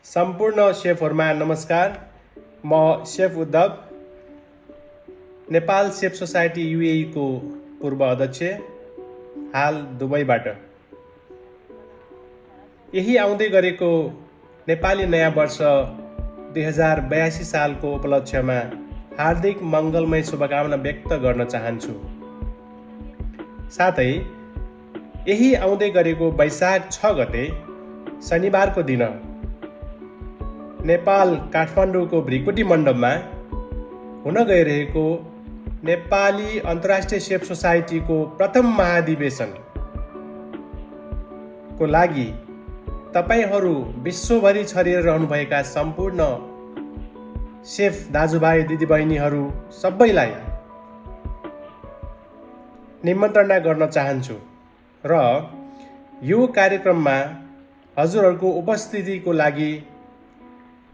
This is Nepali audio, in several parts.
सम्पूर्ण सेफहरूमा नमस्कार। म safe Uddhav, Nepal safe society UAE को पूर्व अध्यक्ष, हाल दुबईबाट। यही आउँदै गरेको नेपाली नयाँ वर्ष 2082 सालको उपलक्ष्यमा हार्दिक मङ्गलमय शुभकामना व्यक्त गर्न चाहन्छु। साथै यही आउँदै गरेको वैशाख 6 गते शनिबारको दिन नेपाल काठमाडौँको भृकुटी मण्डपमा हुन गइरहेको नेपाली अन्तर्राष्ट्रिय सेफ सोसाइटीको प्रथम महाधिवेशनको लागि तपाईहरू विश्वभरि छरिएर रहनुभएका सम्पूर्ण सेफ दाजुभाइ दिदीबहिनीहरू सबैलाई निमन्त्रणा गर्न चाहन्छु र यो कार्यक्रममा हजुरहरूको उपस्थितिको लागि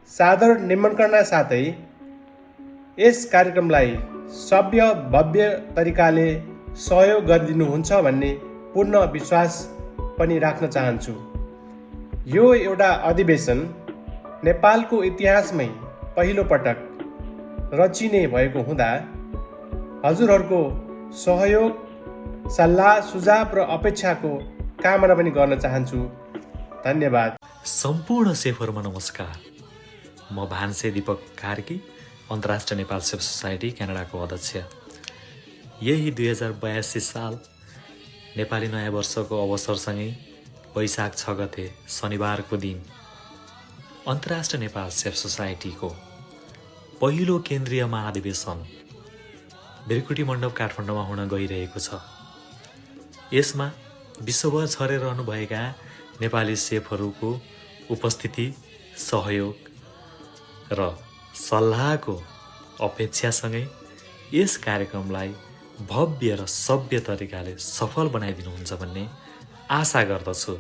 सादर निमन्त्रणा साथै यस कार्यक्रमलाई सभ्य भव्य तरिकाले सहयोग गरिदिनुहुन्छ भन्ने पूर्ण विश्वास पनि राख्न चाहन्छु। यो एउटा अधिवेशन नेपालको इतिहासमै पहिलो पटक रचिने भएको हुँदा हजुरहरूको सहयोग, सल्लाह, सुझाव र अपेक्षाको कामना पनि गर्न चाहन्छु। धन्यवाद। सम्पूर्ण सेफहरूमा नमस्कार। म भान्से दीपक कार्की, अन्तर्राष्ट्रिय नेपाल सेफ सोसाइटी क्यानाडाको अध्यक्ष। यही 2082 साल नेपाली नयाँ वर्षको अवसरसँगै वैशाख 6 गते शनिबारको दिन अन्तर्राष्ट्रिय नेपाल सेफ सोसाइटीको पहिलो केन्द्रीय महाधिवेशन भृकुटी मण्डप काठमाडौँमा हुन गइरहेको छ। यसमा विश्वभर छरेर रहनुभएका नेपाली सेफहरूको उपस्थिति, सहयोग र सल्लाहको अपेक्षासँगै यस कार्यक्रमलाई भव्य र सभ्य तरिकाले सफल बनाइदिनुहुन्छ भन्ने आशा गर्दछु।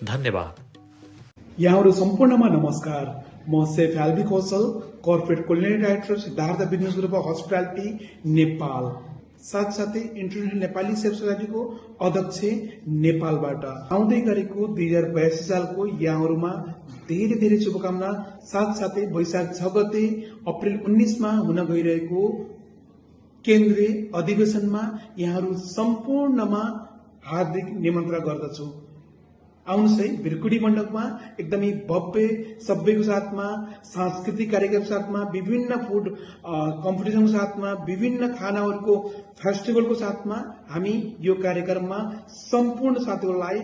धन्यवाद। यहाँहरू सम्पूर्णमा नमस्कार। म सेफ एल्बी कौशल, corporate culinary director, Siddhartha business group of hospitality Nepal, साथसाथै इन्टरनेसनल नेपाली सेफ सोसाइटीको अध्यक्ष नेपालबाट। आउँदै गरेको 2082 सालको यहाँहरूमा धेरै धेरै शुभकामना साथसाथै वैशाख 6 गते अप्रिल 19 मा हुन गइरहेको केन्द्रीय अधिवेशनमा यहाँहरू सम्पूर्णमा हार्दिक निमन्त्रणा गर्दछु। आउनुहोस् है, भृकुटी मण्डपमा एकदमै भव्य सभ्यको साथमा, सांस्कृतिक कार्यक्रमको साथमा, विभिन्न फुड कम्पिटिसनको साथमा, विभिन्न खानाहरूको फेस्टिभलको साथमा हामी यो कार्यक्रममा सम्पूर्ण साथीहरूलाई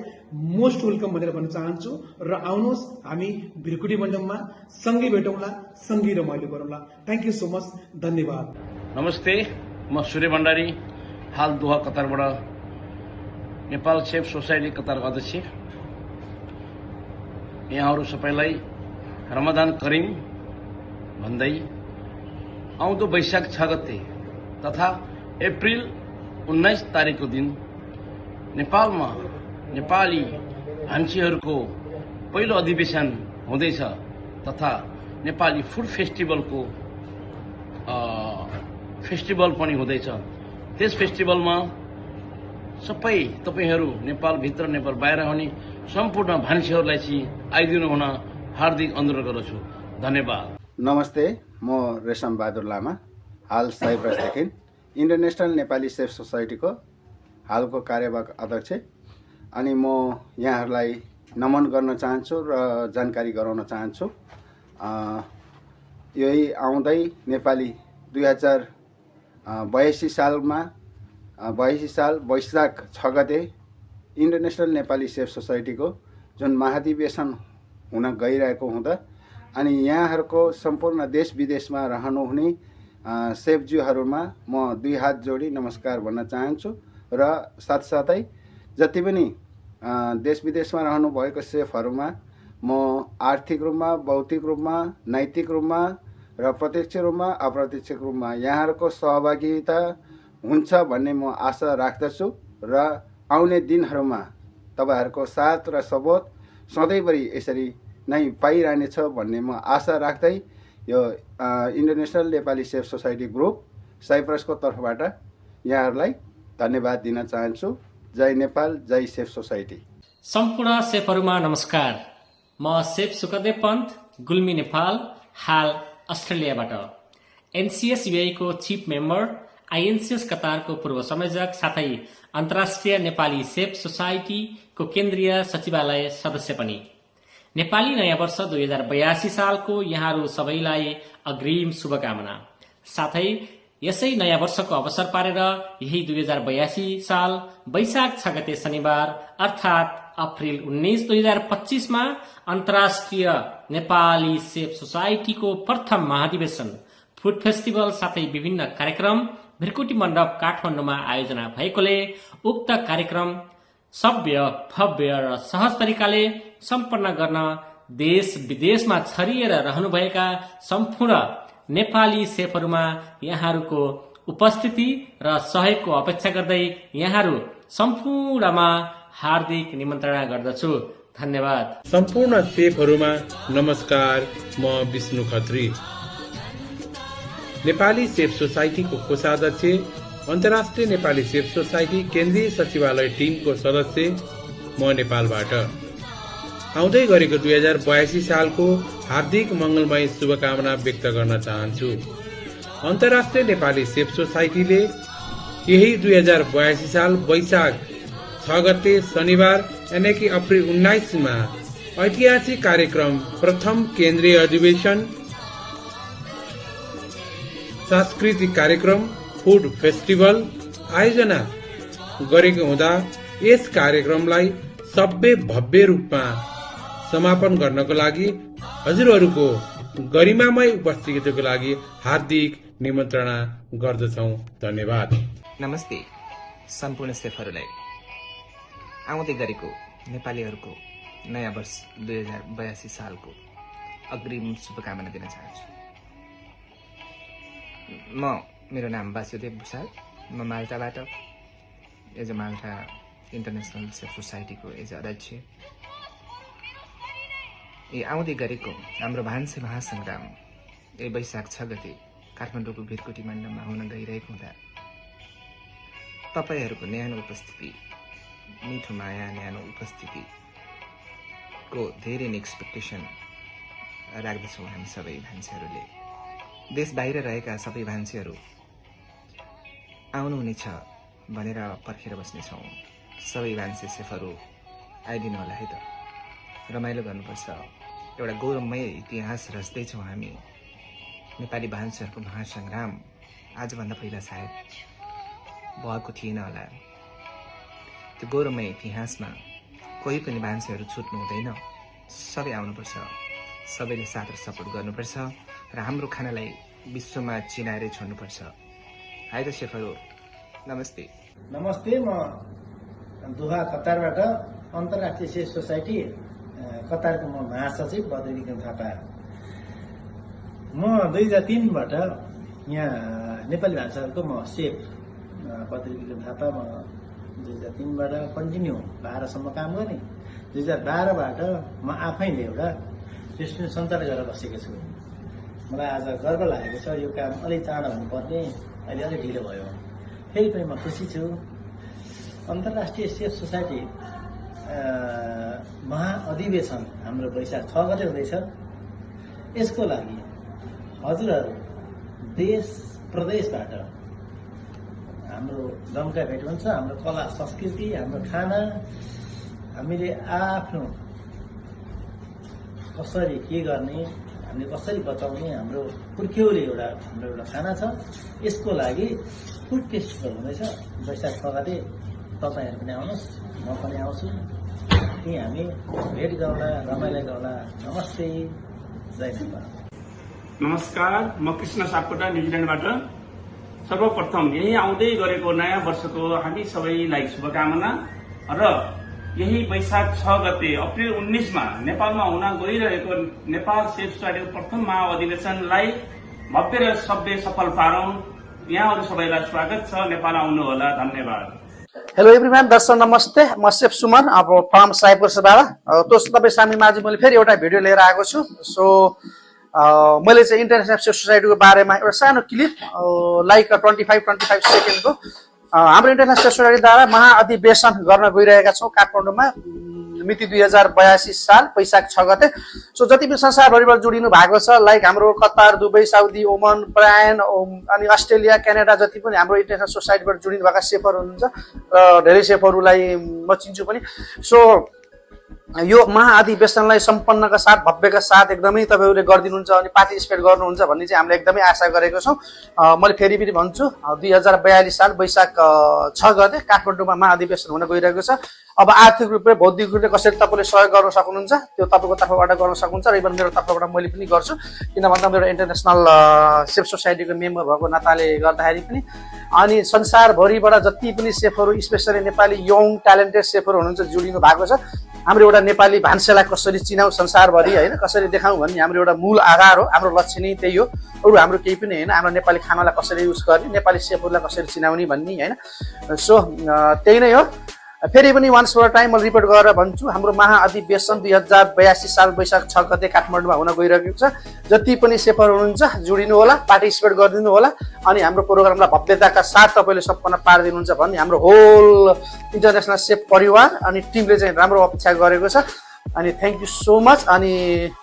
मोस्ट वेलकम भनेर भन्न चाहन्छु। र आउनुहोस्, हामी भृकुटी मण्डपमा सँगै भेटौँला, सँगै रमाइलो गरौँला। Thank you so much. धन्यवाद। नमस्ते, म सूर्य भण्डारी, हाल दोहा कतारबाट नेपाल सेफ सोसाइटी कतारको अध्यक्ष। यहाँहरू सबैलाई रमजान करिम भन्दै आउँदो वैशाख 6 गते तथा अप्रिल 19 तारिकको दिन नेपालमा नेपाली भान्सीहरूको पहिलो अधिवेशन हुँदैछ तथा नेपाली फुड फेस्टिभलको फेस्टिभल पनि हुँदैछ। त्यस फेस्टिभलमा सबै तपाईहरू नेपालभित्र नेपाल बाहिर हुने सम्पूर्ण भान्सीहरूलाई चाहिँ आइदिनु हुन हार्दिक अनुरोध गर्दछु। धन्यवाद। नमस्ते, म रेशम बहादुर लामा, हाल साइप्रसदेखि इन्टरनेसनल नेपाली सेफ सोसाइटीको हालको कार्यवाहक अध्यक्ष। अनि म यहाँहरूलाई नमन गर्न चाहन्छु र जानकारी गराउन चाहन्छु। यही आउँदै नेपाली 2082 सालमा 82 साल वैशाख 6 गते इन्टरनेसनल नेपाली सेफ सोसाइटीको जुन महाधिवेशन हुन गइरहेको हुँदा अनि यहाँहरूको सम्पूर्ण देश विदेशमा रहनुहुने सेफज्यूहरूमा म दुई हात जोडी नमस्कार भन्न चाहन्छु। र साथसाथै जति पनि देश विदेशमा रहनुभएको सेफहरूमा म आर्थिक रूपमा, भौतिक रूपमा, नैतिक रूपमा र प्रत्यक्ष रूपमा, अप्रत्यक्ष रूपमा यहाँहरूको सहभागिता हुन्छ भन्ने म आशा राख्दछु। र आउने दिनहरूमा तपाईहरूको साथ र सपोर्ट सधैँभरि यसरी नै पाइरहनेछ भन्ने म आशा राख्दै यो international Nepali chef society group साइप्रसको तर्फबाट यहाँहरूलाई धन्यवाद दिन चाहन्छु। जय नेपाल, जय सेफ सोसाइटी। सम्पूर्ण सेफहरूमा नमस्कार। म सेफ सुखदेव पन्त, गुल्मी नेपाल, हाल अस्ट्रेलियाबाट। एनसीएस युएको चिफ मेम्बर, आइएनसीएस कतारको पूर्व संयोजक साथै अन्तर्राष्ट्रिय नेपाली सेफ सोसाइटीको केन्द्रीय सचिवालय सदस्य पनि। नेपाली नयाँ वर्ष 2082 सालको यहाँहरू सबैलाई अग्रिम शुभकामना। साथै यसै नयाँ वर्षको अवसर पारेर यही 2082 साल वैशाख 6 गते शनिबार अर्थात् अप्रिल 19, 2025 मा अन्तर्राष्ट्रिय नेपाली सेफ सोसाइटीको प्रथम महाधिवेशन, फुड फेस्टिभल साथै विभिन्न कार्यक्रम भृकुटी मण्डप काठमाडौँमा आयोजना भएकोले उक्त कार्यक्रम सभ्य, भव्य र सहज तरिकाले सम्पन्न गर्न देश विदेशमा छरिएर रहनुभएका सम्पूर्ण नेपाली सेफहरूमा यहाँहरूको उपस्थिति र सहयोगको अपेक्षा गर्दै यहाँहरू सम्पूर्णमा हार्दिक निमन्त्रणा गर्दछु। धन्यवाद। सम्पूर्ण सेफहरूमा नमस्कार, म विष्णु खत्री, नेपाली सेफ सोसाइटीको कोषाध्यक्ष, अन्तर्राष्ट्रिय नेपाली सेफ सोसाइटी केन्द्रीय सचिवालय टिमको सदस्य, म नेपालबाट। आउँदै गरेको 2082 सालको हार्दिक मङ्गलमय शुभकामना व्यक्त गर्न चाहन्छु। अन्तर्राष्ट्रिय नेपाली सेफ सोसाइटीले यही 2082 साल वैशाख 6 गते शनिबार यानी कि अप्रिल 19 मा ऐतिहासिक कार्यक्रम प्रथम केन्द्रीय अधिवेशन, सांस्कृतिक कार्यक्रम, फुड फेस्टिभल आयोजना गरेको हुँदा यस कार्यक्रमलाई सभ्य भव्य रूपमा समापन गर्नको लागि हजुरहरूको गरिमामय उपस्थितिको लागि हार्दिक निमन्त्रणा गर्दछौं। धन्यवाद। नमस्ते सम्पूर्ण सेफहरूलाई। आउँदै गरेको नेपालीहरूको नयाँ वर्ष 2082 सालको अग्रिम शुभकामना दिन चाहन्छु। मेरो नाम वासुदेव भूषाल, म माल्टाबाट as a Malta international chef सोसाइटीको एज अध्यक्ष। आउँदै गरेको हाम्रो भान्से महासङ्ग्राम वैशाख 6 गते काठमाडौँको भिरकोटी मण्डपमा हुन गइरहेको हुँदा तपाईहरूको न्यानो उपस्थिति, मिठो माया, न्यानो उपस्थितिको धेरै नै एक्सपेक्टेसन राख्दछौँ हामी सबै भान्सेहरूले। देश बाहिर रहेका सबै भान्सेहरू आउनुहुनेछ भनेर पर्खेर बस्नेछौँ। सबै भान्से सेफहरू आइदिनु होला है त, रमाइलो गर्नुपर्छ। एउटा गौरवमय इतिहास रच्दैछौँ हामी। नेपाली भान्सेहरूको महासङ्ग्राम आजभन्दा पहिला सायद भएको थिएन होला। त्यो गौरवमय इतिहासमा कोही पनि भान्सेहरू छुट्नु हुँदैन। सबै आउनुपर्छ, सबैले साथ र सपोर्ट गर्नुपर्छ र हाम्रो खानालाई विश्वमा चिनाएर छोड्नुपर्छ। है त सेफहरू, नमस्ते। नमस्ते, म दोहा कतारबाट अन्तर्राष्ट्रिय सेफ सोसाइटी कतारको म महासचिव बद्रीविक्रम थापा। म 2003बाट यहाँ नेपाली भाषाहरूको म सेफ बद्रीविक्रम थापा। म 2003बाट कन्टिन्यू 12सम्म काम गरेँ। 2012बाट म आफैले एउटा रेस्टुरेन्ट सञ्चालन गरेर बसेको छु। मलाई आज गर्व लागेको छ। यो काम अलिक चाँडो हुनुपर्ने, अहिले अलिक ढिलो भयो। फेरि पनि म खुसी छु। अन्तर्राष्ट्रिय सेफ सोसाइटी महाअधिवेशन हाम्रो वैशाख 6 गते हुँदैछ। यसको लागि हजुरहरू देश प्रदेशबाट हाम्रो जम्का भेट हुन्छ। हाम्रो कला संस्कृति, हाम्रो खाना, हामीले आफ्नो कसरी के गर्ने, हामीले कसरी बचाउने, हाम्रो पुर्ख्यौली हाम्रो एउटा खाना छ। यसको लागि फुड फेस्टिभल हुँदैछ वैशाख 6 गते। तपाईँहरू पनि आउनुहोस्, म पनि आउँछु। त्यही हामी भेट गरौँला, रमाइलो गरौँला। नमस्ते, जय नेपाल। नमस्कार, म कृष्ण सापकोटा न्युजिल्यान्डबाट। सर्वप्रथम यही आउँदै गरेको नयाँ वर्षको हामी सबैलाई शुभकामना र यही वैशाख 6 गते अप्रिल 19 मा नेपालमा हुन गइरहेको नेपाल सेफ सोसाइटीको प्रथम महाअधिवेशनलाई भव्य र सभ्य सफल पारौं। यहाँहरू सबैलाई स्वागत छ। नेपाल आउनु होला। धन्यवाद। हेलो एभ्रिवान, दर्शक नमस्ते। म सेफ सुमन, अब फ्रम साइप्रसबाट। तपाईँ सामीमाझ मैले फेरि एउटा भिडियो लिएर आएको छु। सो मैले चाहिँ इन्टरनेसनल सेफ सोसाइटीको बारेमा एउटा सानो क्लिप लाइक 25 सेकेन्डको हाम्रो इन्टरनेसनल सेफ सोसाइटीद्वारा महाअधिवेशन गर्न गइरहेका छौँ काठमाडौँमा। मिति 2082 साल वैशाख 6 गते। सो जति पनि संसारभरिबाट जोडिनु भएको छ, लाइक हाम्रो कतार, दुबई, साउदी, ओमन, ब्रायन अनि अस्ट्रेलिया, क्यानाडा, जति पनि हाम्रो इन्टरनेसनल सोसाइटीबाट जोडिनु भएका सेफहरू हुनुहुन्छ र धेरै सेफहरूलाई म चिन्छु पनि। सो यो महाअधिवेशनलाई सम्पन्नका साथ, भव्यका साथ एकदमै तपाईँहरूले गरिदिनुहुन्छ अनि पार्टिसिपेट गर्नुहुन्छ भन्ने चाहिँ हामीले एकदमै आशा गरेको छौँ। मैले फेरि पनि भन्छु, 2042 साल वैशाख 6 गते काठमाडौँमा महाअधिवेशन हुन गइरहेको छ। अब आर्थिक रूपले, बौद्धिक रूपले कसरी तपाईँले सहयोग गर्न सक्नुहुन्छ त्यो तपाईँको तर्फबाट गर्न सक्नुहुन्छ र इभन मेरो तर्फबाट मैले पनि गर्छु, किन भन्दा मेरो इन्टरनेसनल सेफ सोसाइटीको मेम्बर भएको नाताले गर्दाखेरि पनि। अनि संसारभरिबाट जति पनि सेफहरू, स्पेसली नेपाली यङ ट्यालेन्टेड सेफहरू हुनुहुन्छ जोडिनु भएको छ। हाम्रो एउटा नेपाली भान्सेलाई कसरी चिनाउँ संसारभरि होइन, कसरी देखाउँ भन्ने हाम्रो एउटा मूल आधार हो। हाम्रो लक्ष्य नै त्यही हो, अरू हाम्रो केही पनि होइन। हाम्रो नेपाली खानालाई कसरी युज गर्ने, नेपाली सेफहरूलाई कसरी चिनाउने भन्ने होइन। सो त्यही नै हो। फेरि पनि वान्स फर टाइम म रिपोर्ट गरेर भन्छु, हाम्रो महाअधिवेशन 2082 साल वैशाख 6 गते काठमाडौँमा हुन गइरहेको छ। जति पनि सेफर हुनुहुन्छ जोडिनु होला, पार्टिसिपेट गरिदिनु होला अनि हाम्रो प्रोग्रामलाई भव्यताका साथ तपाईँले सम्पन्न पारिदिनुहुन्छ भन्ने हाम्रो होल इन्टरनेसनल सेफ परिवार अनि टिमले चाहिँ राम्रो अपेक्षा गरेको छ। अनि थ्याङ्क यू सो मच। अनि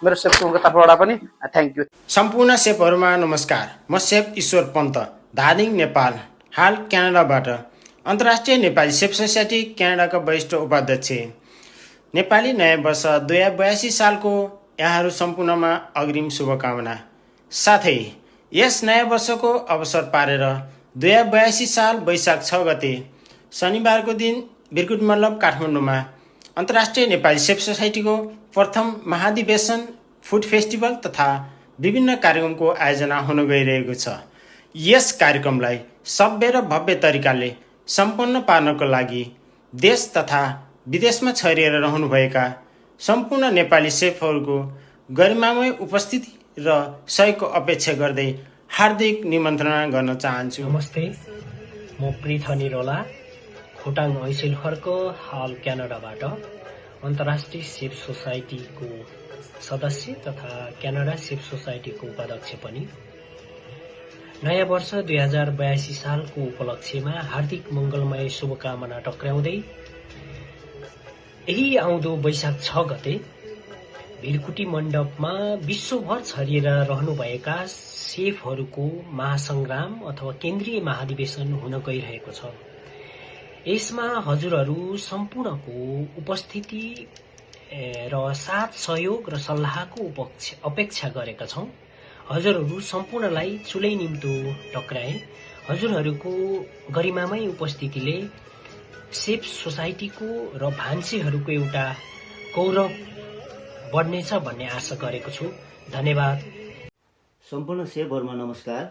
मेरो सेफ टिमको तर्फबाट पनि थ्याङ्क यू। सम्पूर्ण सेफहरूमा नमस्कार। म सेफ ईश्वर पन्त, धादिङ, नेपाल, हाल क्यानाडाबाट अन्तर्राष्ट्रिय नेपाली सेफ सोसाइटी क्यानाडाका वरिष्ठ उपाध्यक्ष। नेपाली नयाँ वर्ष 2082 सालको यहाँहरू सम्पूर्णमा अग्रिम शुभकामना। साथै यस नयाँ वर्षको अवसर पारेर 2082 साल वैशाख 6 गते शनिबारको दिन बिर्कुट मल्लभ काठमाडौँमा अन्तर्राष्ट्रिय नेपाली सेफ सोसाइटीको प्रथम महाधिवेशन, फुड फेस्टिभल तथा विभिन्न कार्यक्रमको आयोजना हुन गइरहेको छ। यस कार्यक्रमलाई सभ्य र भव्य तरिकाले सम्पन्न पार्नको लागि देश तथा विदेशमा छरिएर रहनुभएका सम्पूर्ण नेपाली सेफहरूको गरिमामय उपस्थिति र सहयोगको अपेक्षा गर्दै हार्दिक निमन्त्रणा गर्न चाहन्छु। नमस्ते, म पृथा निरोला, खोटाङ ऐसेलखर्क, हाल क्यानाडाबाट अन्तर्राष्ट्रिय सेफ सोसाइटीको सदस्य तथा क्यानाडा सेफ सोसाइटीको उपाध्यक्ष पनि। नयाँ वर्ष 2082 सालको उपलक्ष्यमा हार्दिक मङ्गलमय शुभकामना टक्राउँदै यही आउँदो वैशाख 6 गते भिरकुटी मण्डपमा विश्वभर छरिएर रहनुभएका सेफहरूको महासंग्राम अथवा केन्द्रीय महाधिवेशन हुन गइरहेको छ। यसमा हजुरहरू सम्पूर्णको उपस्थिति र साथ सहयोग र सल्लाहको अपेक्षा गरेका छौँ। हजुरहरू सम्पूर्णलाई चुलै निम्तो टक्राए। हजुरहरूको गरिमामय उपस्थितिले सेफ सोसाइटीको र भान्सेहरूको एउटा गौरव बढ्नेछ भन्ने आशा गरेको छु। धन्यवाद। सम्पूर्ण सेफहरूमा नमस्कार।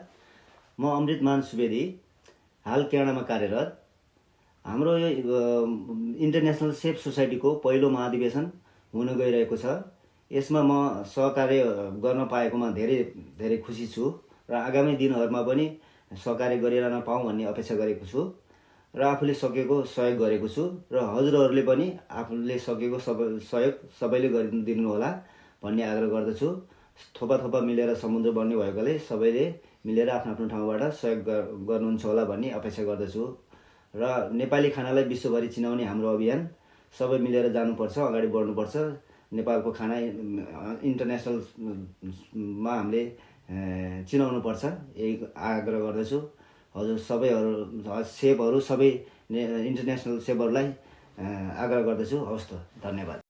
म अमृतमान सुवेदी, हाल क्यानाडामा कार्यरत। हाम्रो यो इन्टरनेसनल सेफ सोसाइटीको पहिलो महाधिवेशन हुन गइरहेको छ। यसमा म सहकार्य गर्न पाएकोमा धेरै धेरै खुसी छु र आगामी दिनहरूमा पनि सहकार्य गरिरहन पाऊँ भन्ने अपेक्षा गरेको छु र आफूले सकेको सहयोग गरेको छु र हजुरहरूले पनि आफूले सकेको सहयोग सबैले गरिदिनु होला भन्ने आग्रह गर्दछु। थोपा थोपा मिलेर समुद्र बन्ने भएकोले सबैले मिलेर आफ्नो आफ्नो ठाउँबाट सहयोग गर्नुहुन्छ होला भन्ने अपेक्षा गर्दछु र नेपाली खानालाई विश्वभरि चिनाउने हाम्रो अभियान सबै मिलेर जानुपर्छ, अगाडि बढ्नुपर्छ। नेपालको खाना इन्टरनेसनलमा हामीले चिनाउनुपर्छ, यही आग्रह गर्दछु। हजुर सबैहरू सेफहरू सबै इन्टरनेसनल सेफहरूलाई आग्रह गर्दछु। हवस् त, धन्यवाद।